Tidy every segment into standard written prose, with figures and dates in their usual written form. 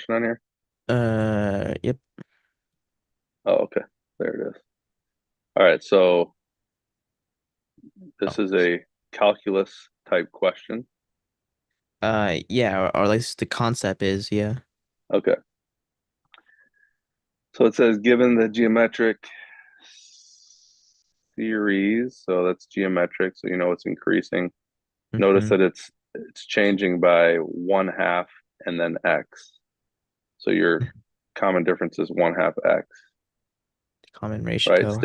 question on here? Yep. Oh, okay. There it is. All right. So this Oh. is a calculus type question. Yeah, or at least the concept is, yeah. Okay. So it says given the geometric series, so that's geometric, so you know it's increasing. Notice Mm-hmm. that it's changing by one half and then x. So your common difference is one half x, Common right? ratio.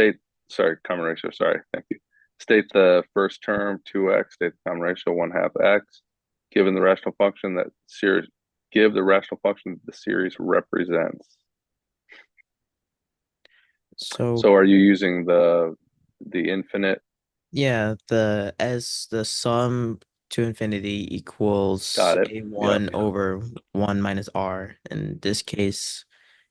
Sorry, common ratio, sorry, thank you. State the first term, 2x, state the common ratio, one half x. Given the rational function that series, give the rational function the series represents. So So are you using the infinite? yeah, the sum to infinity equals Got it. Yep. a1 over 1 minus r. In this case,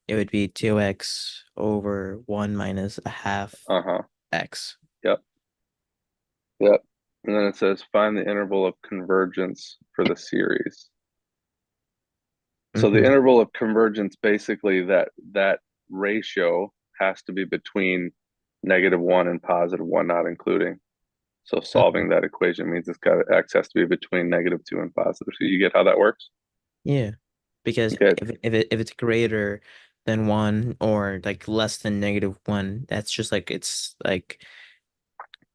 it would be 2x over 1 minus a half Uh-huh. x. Yep. Yep. And then it says find the interval of convergence for the series. So the Mm-hmm. interval of convergence, basically that ratio has to be between -1 and +1, not including. So Mm-hmm. solving that equation means it's got x has to be between -2 and positive. So you get how that works? Yeah, because Okay. if it's greater than 1 or like less than -1, that's just like it's like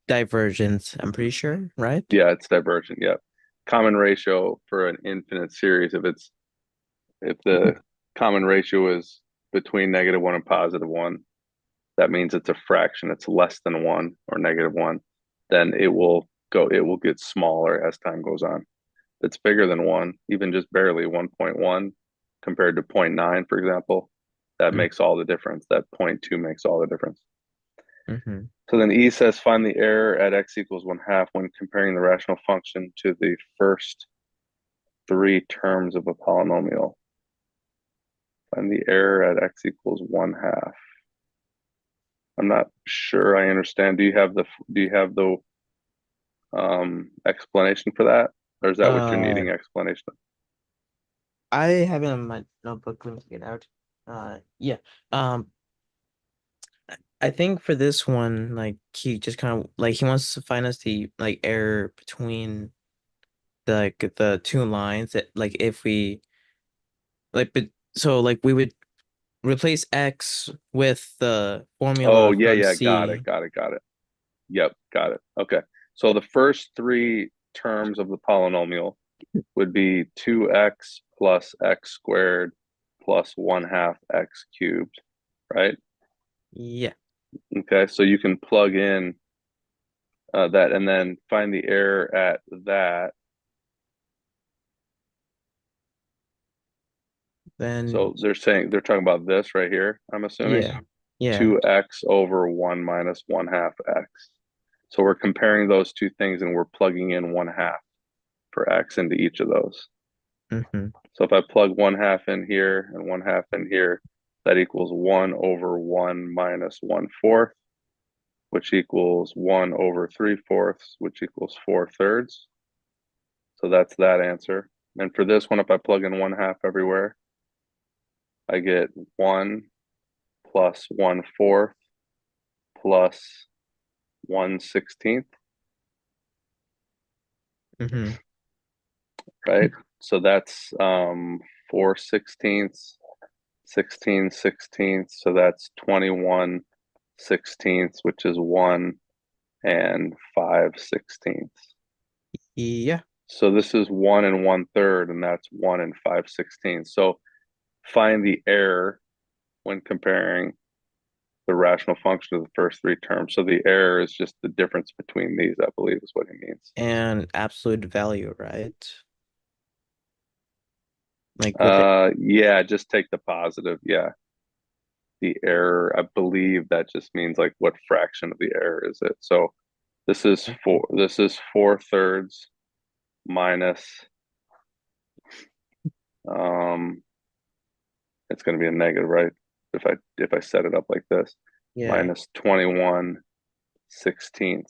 divergence, I'm pretty sure, right? Yeah, it's divergent. Yep. Common ratio for an infinite series, if the common ratio is between -1 and +1, that means it's a fraction. It's less than one or -1. Then it will get smaller as time goes on. If it's bigger than one, even just barely 1.1 compared to zero point 0.9, for example, that makes all the difference. That zero point 0.2 makes all the difference. Mm-hmm. So then E says find the error at x equals one half when comparing the rational function to the first three terms of a polynomial. Find the error at x equals one half. I'm not sure I understand. Do you have the explanation for that? Or is that what you're Uh, needing explanation of? I have it on my notebook. Let me get it out. Yeah. Um, I think for this one, like he just kind of like he wants to find us the like error between the two lines that like if we but so like we would replace X with the Oh, formula yeah, from yeah, got it, C. got it, got it. Yep, got it. Okay. So the first three terms of the polynomial would be 2x plus x squared plus one half x cubed, right? Yeah. Okay, so you can plug in that and then find the error at that. Then So they're talking about this right here, I'm assuming. yeah. Yeah. 2x over 1 minus 1 half x. So we're comparing those two things and we're plugging in 1/2 for x into each of those. Mm-hmm. So if I plug 1/2 in here and 1/2 in here, that equals 1 over 1 minus 1/4, which equals 1 over 3/4, which equals 4/3. So that's that answer. And for this one, if I plug in 1/2 everywhere, I get 1 plus 1/4 plus 1/16, Mm-hmm. right? So that's 4/16, 16/16. So that's 21/16, which is 1 and 5/16. Yeah. So this is 1 and 1/3, and that's 1 and 5/16. So find the error when comparing the rational function of the first three terms. So the error is just the difference between these, I believe is what he means. And absolute value, right? Like with it. Yeah, just take the positive. Yeah. The error, I believe that just means like what fraction of the error is it? So Mhm. this is 4/3 minus um it's going to be a negative, right? If I set it up like this, Yeah. minus 21/16.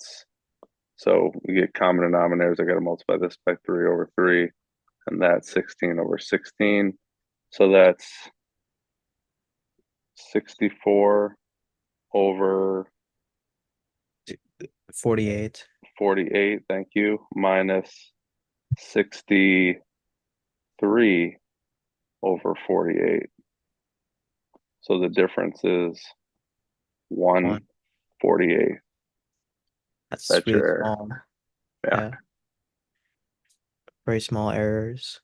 So we get common denominators. I got to multiply this by 3 over 3, and that's 16 over 16. So that's 64 over 48. 48, thank you, minus 63 over 48. So the difference is One. 1/48. That's That's your really error. small. Yeah. Yeah. Very small errors.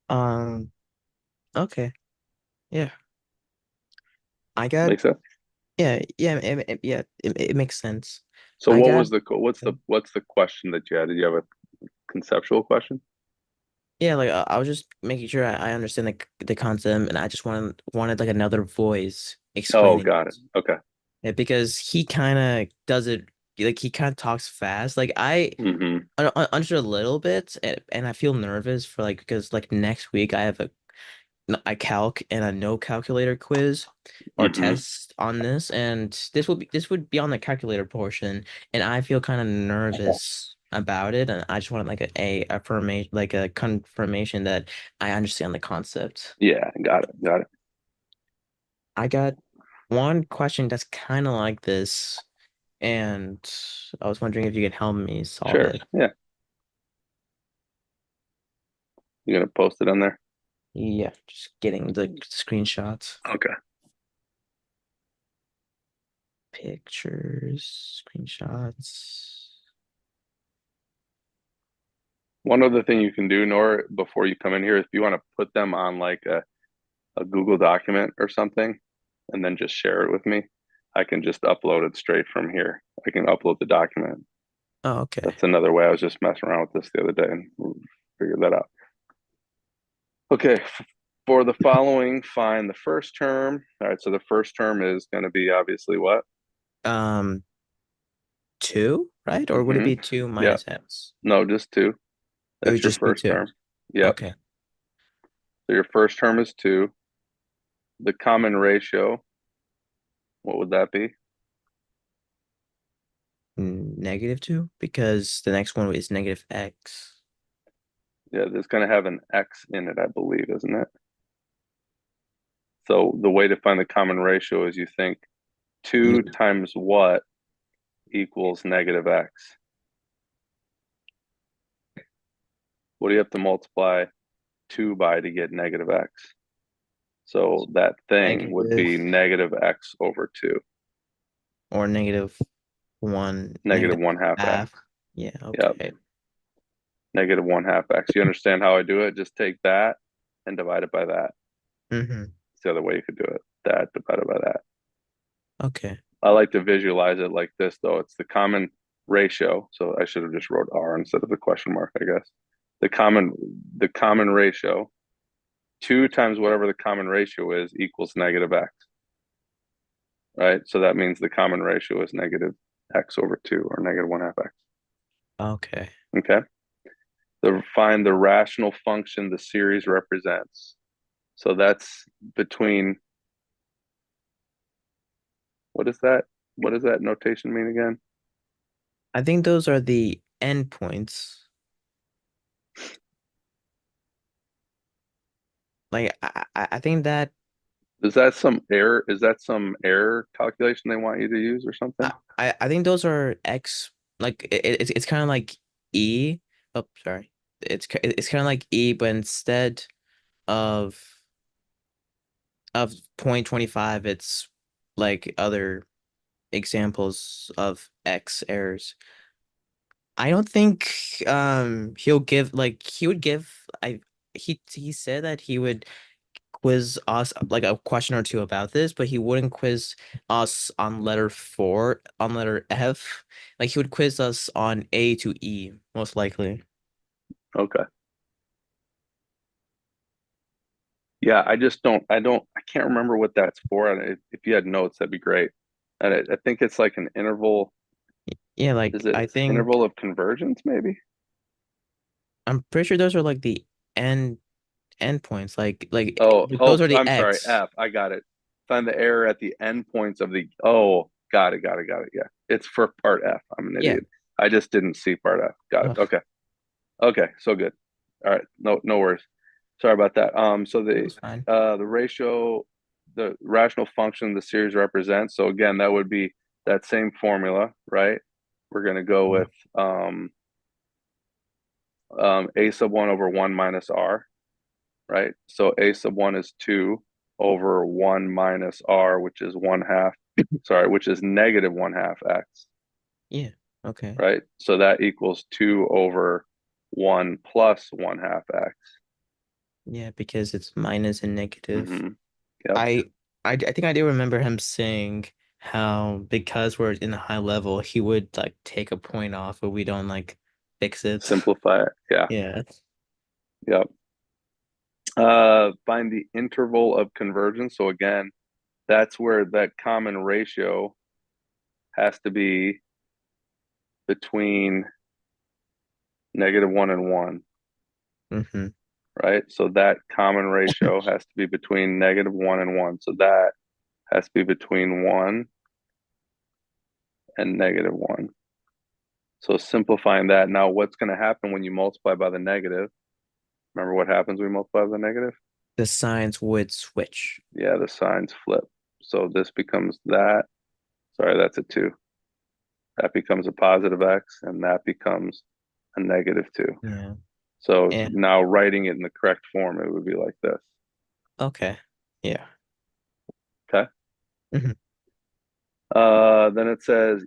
Um, okay. Yeah. I got, Makes sense. it makes sense. So I what got was the what's the question that you had? Did you have a conceptual question? Yeah, like I was just making sure I understand the concept, and I just wanted like another voice Oh, explaining got it. it. Okay. Yeah, because he kind of does it like he kind of talks fast. Like Hmm. I understood a little bit, and I feel nervous for like because like next week I have a calc and a no calculator quiz or Hmm. test on this, and this would be on the calculator portion, and I feel kind of nervous about it, and I just wanted like a affirmation, like a confirmation that I understand the concept. Yeah, got it. Got it. I got one question that's kind of like this, and I was wondering if you could help me solve Sure. it. Yeah. You gonna post it on there? Yeah, just getting the screenshots, Okay. pictures, screenshots. One other thing you can do, Nor, before you come in here, if you want to put them on like a Google document or something, and then just share it with me, I can just upload it straight from here. I can upload the document. Oh, okay. That's another way. I was just messing around with this the other day and figured that out. Okay, for the following, find the first term. All right, so the first term is going to be obviously what? Um, two, right? Or would it Hmm. be two Yeah, minus x? no, just two. It would That's your just be first two. term. Yep. Okay. So your first term is two. The common ratio, what would that be? Negative two, because the next one is negative x. Yeah, there's going to have an x in it, I believe, isn't it? So the way to find the common ratio is you think You 2 times what equals negative x? What do you have to multiply 2 by to get negative x? So that thing would negative be negative x over 2, or negative one, negative negative 1/2 x. half. Yeah, Yep, okay. negative 1/2 x. You understand how I do it? Just take that and divide it by that. Mm-hmm. It's the other way you could do it. That divided by that. Okay. I like to visualize it like this, though. It's the common ratio. So I should have just wrote r instead of the question mark, I guess. The common the common ratio, 2 times whatever the common ratio is equals negative x, right? So that means the common ratio is negative x over 2 or negative 1/2 x. Okay. Okay. Find the rational function the series represents. So that's between, what is that? What does that notation mean again? I think those are the endpoints. Like I think that Is that some error? Is that some error calculation they want you to use or something? I think those are x, like it's kind of like e. Oh, sorry. It's kind of like e, but instead of of 0.25, it's like other examples of X errors. I don't think he'll give like he would give I he said that he would quiz us like a question or two about this, but he wouldn't quiz us on letter four, on letter F. Like he would quiz us on A to E, most likely. Okay. Yeah, I just I can't remember what that's for. And if you had notes, that'd be great. And I think it's like an interval. Yeah, Is like it I think interval of convergence, maybe? I'm pretty sure those are like the end endpoints. Oh, Those are the I'm sorry. X. F. I got it. Find the error at the endpoints of the. Oh, got it. Got it. Got it. Yeah, it's for part F. I'm an Yeah. idiot. I just didn't see part F. Got it. Ugh. Okay. Okay. So good. All right, no worries. Sorry about that. So That's fine. the ratio, the rational function the series represents. So again, that would be that same formula, right? We're gonna go Yeah. with a sub one over one minus r, right? So a sub one is two over one minus r, which is one half, sorry, which is negative one half x, Yeah. Okay. right? So that equals two over one plus one half x. Yeah, because it's minus and negative. Mm-hmm. Yep. I I think I do remember him saying how because we're in a high level, he would like take a point off, but we don't like fix it. Simplify it. Yeah. Yeah. Yep. Find the interval of convergence. So again, that's where that common ratio has to be between negative one and one, Mm-hmm. right? So that common ratio has to be between negative one and one. So that has to be between one and negative one. So simplifying that, now what's going to happen when you multiply by the negative? Remember what happens when we multiply by the negative? The signs would switch. Yeah, the signs flip. So this becomes that. Sorry, that's a two. That becomes a positive x, and that becomes a negative two. Yeah. So And now writing it in the correct form, it would be like this. okay. Yeah. Okay. Hmm. Then it says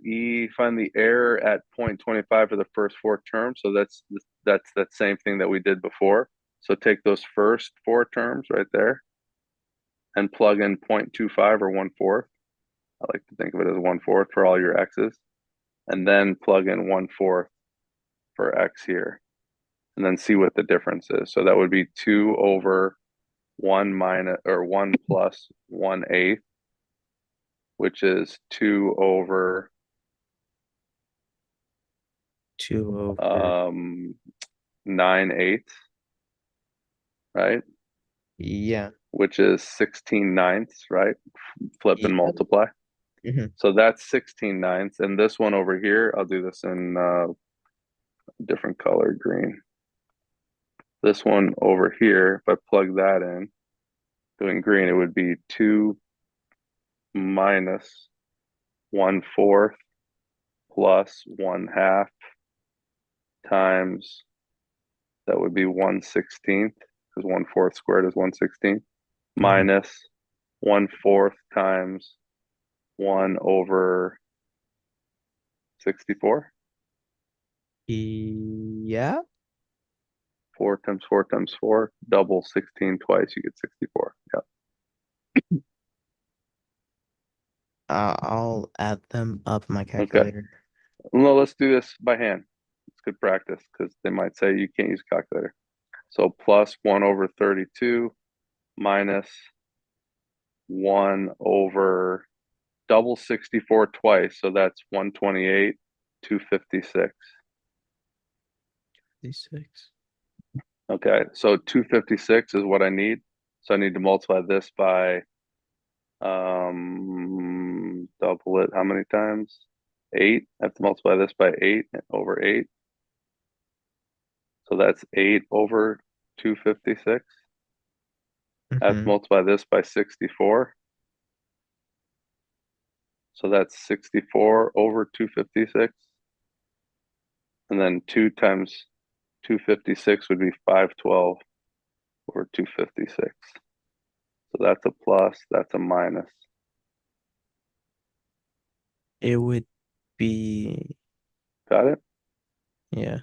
find the error at point 25 for the first four terms. So that's that same thing that we did before. So take those first four terms right there and plug in 0.25 or 1/4. I like to think of it as 1/4 for all your x's, and then plug in 1/4 for x here, and then see what the difference is. So that would be 2 over 1 minus or 1 plus 1/8, which is 2 over Two over. um 9/8, right? Yeah. Which is 16/9, right? Flip and Yep. multiply. Hmm. So that's 16/9, and this one over here, I'll do this in different color, green. This one over here, if I plug that in, doing green, it would be 2 minus 1/4 plus 1/2 times, that would be 1/16, because 1/4 squared is 1/16, Hmm. minus 1/4 times 1 over 64. Yeah. 4 times 4 times 4, double 16 twice, you get 64. Yep. I'll add them up in my Okay. calculator. No, let's do this by hand. It's good practice because they might say you can't use a calculator. So plus 1 over 32 minus 1 over double 64 twice. So that's 128, 256. 56. Okay. So 256 is what I need. So I need to multiply this by double it. How many times? 8. I have to multiply this by 8 over 8. So that's 8 over 256. I have to Mm-hmm. multiply this by 64. So that's 64 over 256. And then 2 times 256 would be 512 over 256. So that's a plus, that's a minus. It would be, Got it? yeah.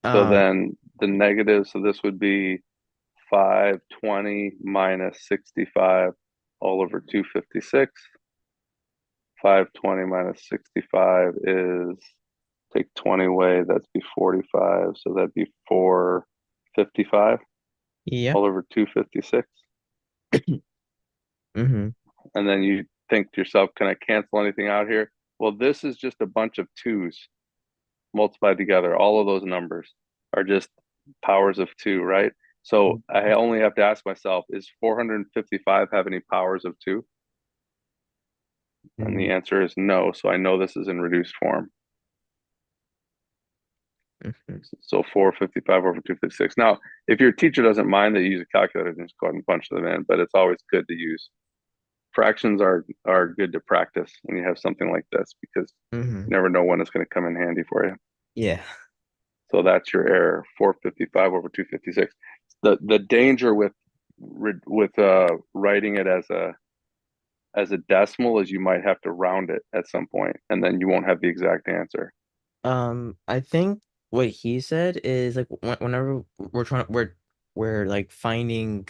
So Um, then the negative, so this would be 520 minus 65 all over 256. 520 minus 65 is, take 20 away, that's be 45. So that'd be 455 yeah. all over 256. Mm-hmm. And then you think to yourself, can I cancel anything out here? Well, this is just a bunch of twos multiplied together. All of those numbers are just powers of two, right? So I only have to ask myself, is 455 have any powers of two? And Mm-hmm. the answer is no. So I know this is in reduced form. Mm-hmm. So 455 over 256. Now, if your teacher doesn't mind that you use a calculator, then just go ahead and punch them in. But it's always good to use fractions are good to practice when you have something like this because Mm-hmm. you never know when it's going to come in handy for you. Yeah. So that's your error, 455 over 256. The danger with writing it as a decimal is you might have to round it at some point, and then you won't have the exact answer. I think what he said is like whenever we're like finding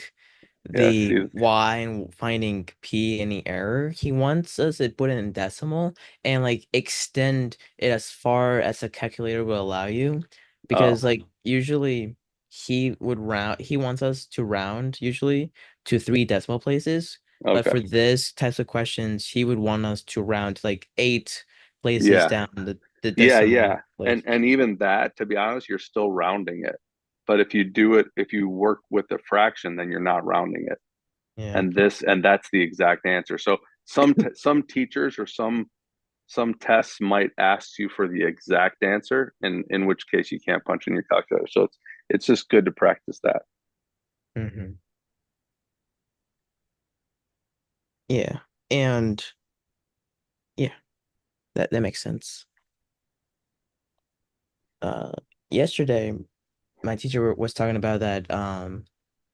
Yeah, the see, y and finding p any error, he wants us to put it in decimal and like extend it as far as the calculator will allow you, oh, because like usually he wants us to round usually to three decimal places, but okay, for this types of questions he would want us to round to like eight places yeah, down the yeah, decimal and place. even that, to be honest, you're still rounding it. But if you do it, if you work with the fraction, then you're not rounding it. Yeah. And that's the exact answer. So some teachers or some tests might ask you for the exact answer, and in which case you can't punch in your calculator. So it's just good to practice that. Hmm. Yeah. And yeah, that makes sense. Uh, Yesterday my teacher was talking about that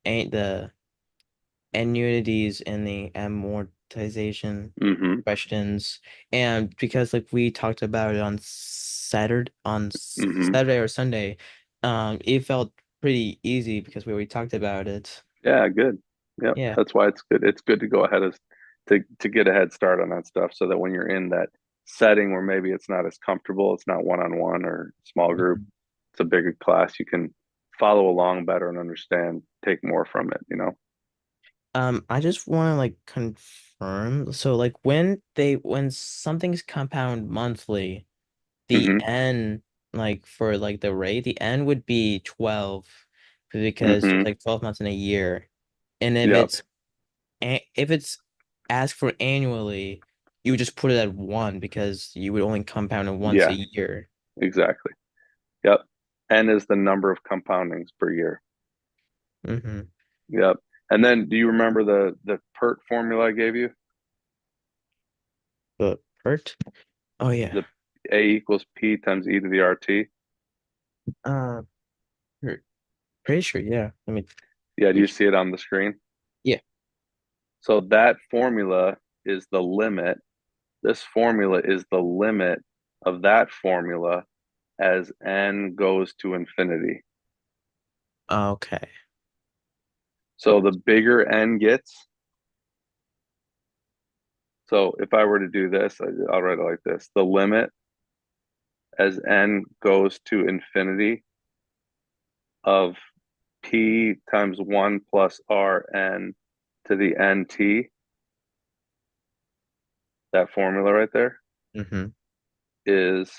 ain't the annuities and the amortization Mm-hmm. questions, and because like we talked about it on Mm-hmm. Saturday or Sunday, it felt pretty easy because we already talked about it. Yeah, good. Yep. Yeah. That's why it's good. It's good to go ahead as to get a head start on that stuff so that when you're in that setting where maybe it's not as comfortable, it's not one on one or small group, Mhm. it's a bigger class, you can follow along better and understand, take more from it, you know? I just want to like confirm. So like when something's compound monthly, the Mm-hmm. n like for like the rate, the n would be 12 because there's Mm-hmm. like 12 months in a year. And Yep. if it's asked for annually, you would just put it at one because you would only compound it once a Yeah, year. exactly. Yep. N is the number of compoundings per year. Mm-hmm. Yep. And then do you remember the PERT formula I gave you? But Bert? Oh yeah. The A equals P times E to the RT. Uh, Bert. Pretty sure, yeah. I mean, Yeah, do you see it on the screen? yeah. So that formula is the limit. This formula is the limit of that formula as n goes to infinity. Okay. So the bigger n gets, so if I were to do this, I'll write it like this. The limit as n goes to infinity of p times 1 plus rn to the nt, that formula right there, Mm-hmm. is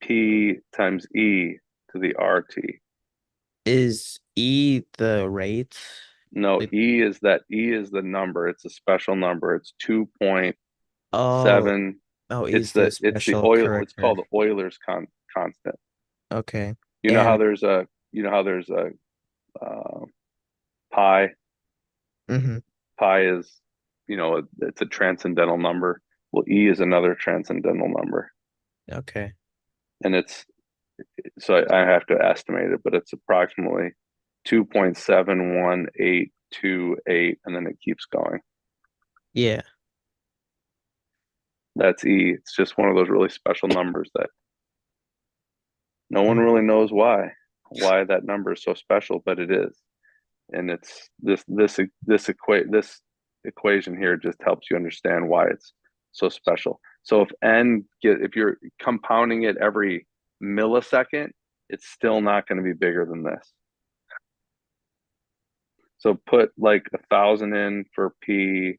p times e to the rt. Is E the rate? No, Like, E is the number. It's a special number. It's oh, 2.7. oh, It's is the the special oil. It's character. called the Euler's constant. Okay. You know how And there's a you know how there's a uh, pi. mm-hmm. Pi is it's a transcendental number. Well, E is another transcendental number, Okay. and it's so I have to estimate it, but it's approximately 2.71828, and then it keeps going. Yeah. That's E. It's just one of those really special numbers that no one Mm. really knows why that number is so special, but it is. And it's this equation here just helps you understand why it's so special. So if you're compounding it every millisecond, it's still not going to be bigger than this. So put like 1,000 in for P,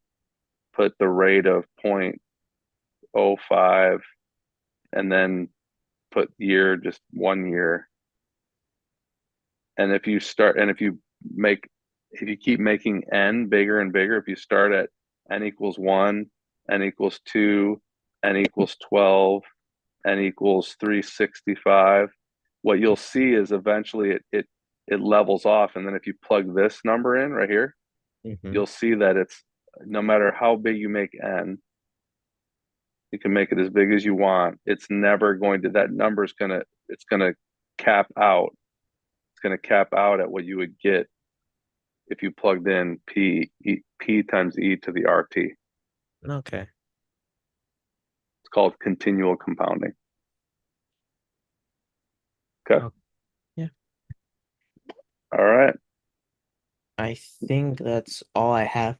put the rate of 0.05, and then put year, just 1 year. And make if you keep making n bigger and bigger, if you start at n equals 1, n equals 2, n equals 12, n equals 365, what you'll see is eventually it levels off. And then if you plug this number in right here, Mm-hmm. you'll see that it's no matter how big you make n, you can make it as big as you want. It's never going to, that number is it's gonna cap out. It's gonna cap out at what you would get if you plugged in p times e to the RT. It's Okay. called continual compounding. Okay. Oh, yeah. All right. I think that's all I have